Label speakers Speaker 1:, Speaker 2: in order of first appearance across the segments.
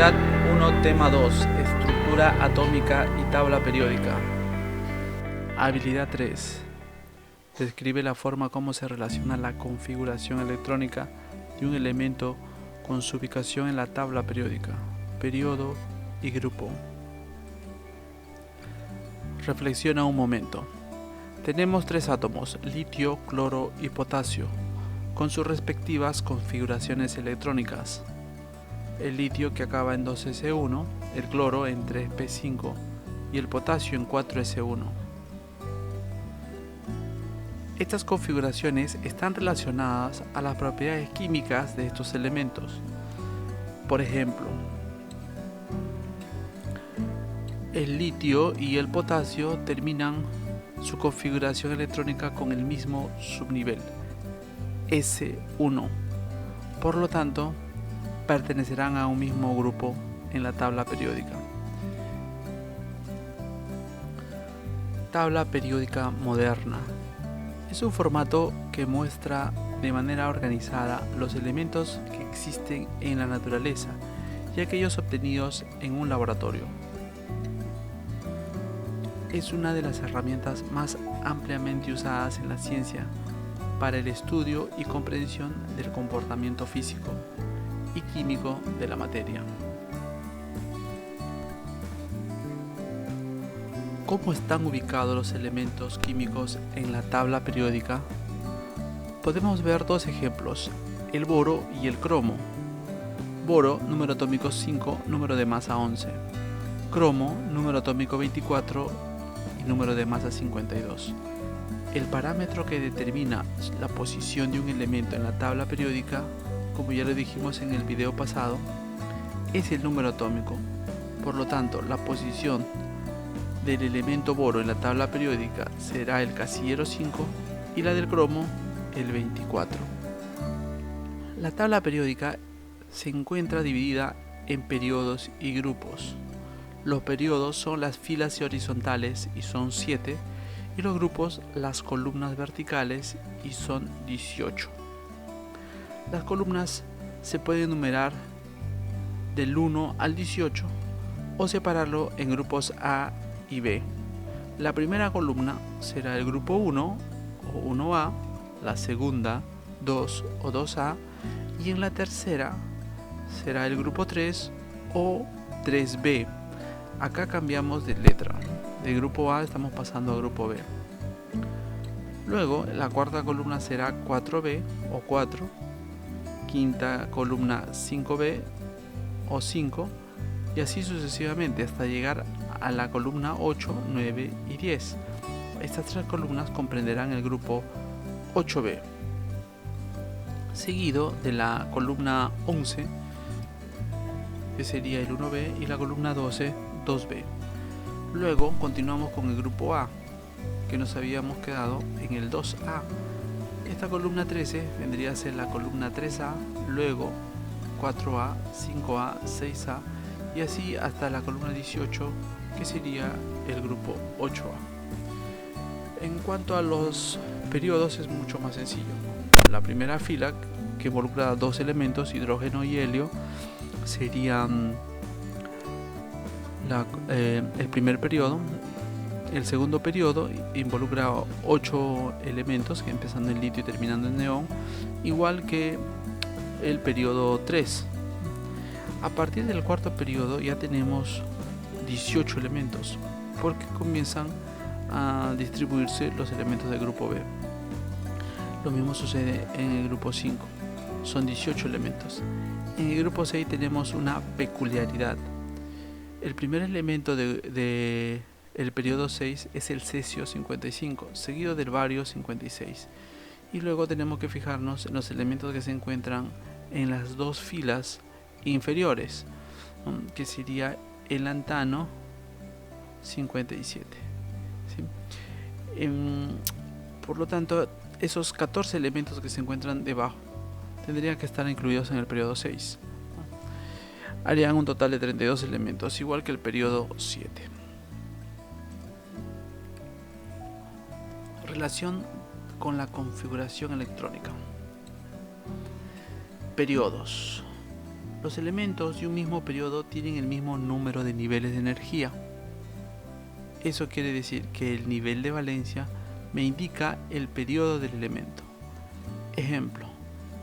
Speaker 1: Habilidad 1, tema 2, estructura atómica y tabla periódica. Habilidad 3. Describe la forma como se relaciona la configuración electrónica de un elemento con su ubicación en la tabla periódica, periodo y grupo. Reflexiona un momento. Tenemos tres átomos, litio, cloro y potasio, con sus respectivas configuraciones electrónicas. El litio que acaba en 2s1, el cloro en 3p5 y el potasio en 4s1. Estas configuraciones están relacionadas a las propiedades químicas de estos elementos. Por ejemplo, el litio y el potasio terminan su configuración electrónica con el mismo subnivel, S1. Por lo tanto, pertenecerán a un mismo grupo en la tabla periódica. Tabla periódica moderna. Es un formato que muestra de manera organizada los elementos que existen en la naturaleza y aquellos obtenidos en un laboratorio. Es una de las herramientas más ampliamente usadas en la ciencia para el estudio y comprensión del comportamiento físico y químico de la materia. ¿Cómo están ubicados los elementos químicos en la tabla periódica? Podemos ver dos ejemplos, el boro y el cromo. Boro, número atómico 5, número de masa 11. Cromo, número atómico 24 y número de masa 52. El parámetro que determina la posición de un elemento en la tabla periódica, como ya lo dijimos en el video pasado, es el número atómico. Por lo tanto, la posición del elemento boro en la tabla periódica será el casillero 5 y la del cromo el 24. La tabla periódica se encuentra dividida en periodos y grupos. Los periodos son las filas horizontales y son 7, y los grupos las columnas verticales y son 18. Las columnas se pueden numerar del 1 al 18 o separarlo en grupos A y B. La primera columna será el grupo 1 o 1A, la segunda 2 o 2A y en la tercera será el grupo 3 o 3B. Acá cambiamos de letra, del grupo A estamos pasando al grupo B. Luego la cuarta columna será 4B o 4, quinta columna 5B o 5 y así sucesivamente hasta llegar a la columna 8, 9 y 10. Estas tres columnas comprenderán el grupo 8B, seguido de la columna 11, que sería el 1B, y la columna 12, 2B. Luego continuamos con el grupo A, que nos habíamos quedado en el 2A. Esta columna 13 vendría a ser la columna 3A, luego 4A, 5A, 6A y así hasta la columna 18, que sería el grupo 8A. En cuanto a los periodos es mucho más sencillo. La primera fila, que involucra dos elementos, hidrógeno y helio, serían el primer periodo. El segundo periodo involucra 8 elementos, que empezando en litio y terminando en neón, igual que el periodo 3. A partir del cuarto periodo ya tenemos 18 elementos, porque comienzan a distribuirse los elementos del grupo B. Lo mismo sucede en el grupo 5, son 18 elementos. En el grupo 6 tenemos una peculiaridad. El primer elemento del periodo 6 es el cesio 55, seguido del bario 56. Y luego tenemos que fijarnos en los elementos que se encuentran en las dos filas inferiores, que sería el lantano 57. ¿Sí? Por lo tanto, esos 14 elementos que se encuentran debajo tendrían que estar incluidos en el periodo 6. Harían un total de 32 elementos, igual que el periodo 7. Relación con la configuración electrónica. Periodos. Los elementos de un mismo periodo tienen el mismo número de niveles de energía. Eso quiere decir que el nivel de valencia me indica el periodo del elemento. Ejemplo,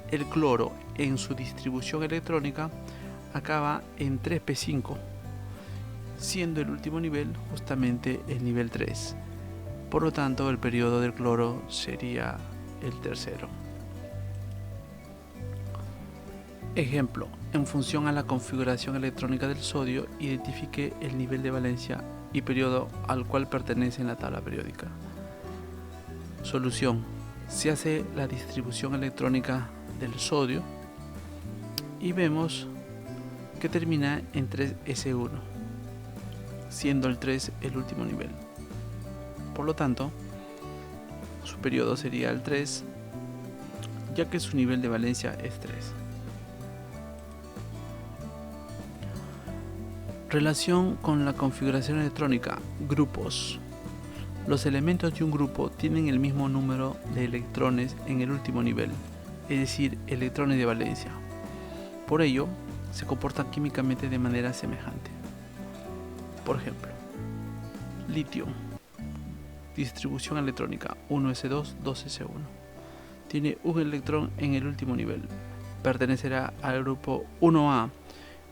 Speaker 1: el cloro en su distribución electrónica acaba en 3p5, siendo el último nivel justamente el nivel 3. Por lo tanto, el periodo del cloro sería el tercero. Ejemplo, en función a la configuración electrónica del sodio, identifique el nivel de valencia y periodo al cual pertenece en la tabla periódica. Solución. Se hace la distribución electrónica del sodio y vemos que termina en 3s1, siendo el 3 el último nivel. Por lo tanto, su periodo sería el 3, ya que su nivel de valencia es 3. Relación con la configuración electrónica. Grupos. Los elementos de un grupo tienen el mismo número de electrones en el último nivel, es decir, electrones de valencia. Por ello, se comportan químicamente de manera semejante. Por ejemplo, litio. Distribución electrónica 1s2, 2s1. Tiene un electrón en el último nivel. Pertenecerá al grupo 1A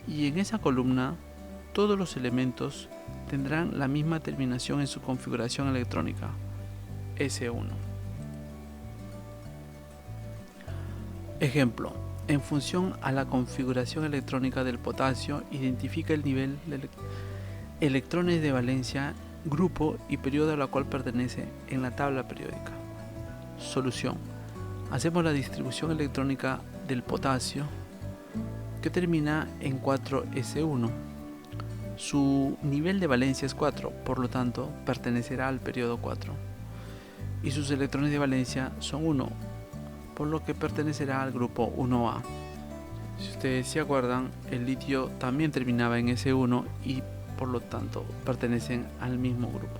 Speaker 1: y en esa columna todos los elementos tendrán la misma terminación en su configuración electrónica, S1. Ejemplo, en función a la configuración electrónica del potasio, identifica el nivel de electrones de valencia, grupo y periodo a la cual pertenece en la tabla periódica. Solución. Hacemos la distribución electrónica del potasio, que termina en 4s1. Su nivel de valencia es 4, por lo tanto pertenecerá al periodo 4. Y sus electrones de valencia son 1, por lo que pertenecerá al grupo 1A. Si ustedes se acuerdan, el litio también terminaba en S1 y por lo tanto pertenecen al mismo grupo.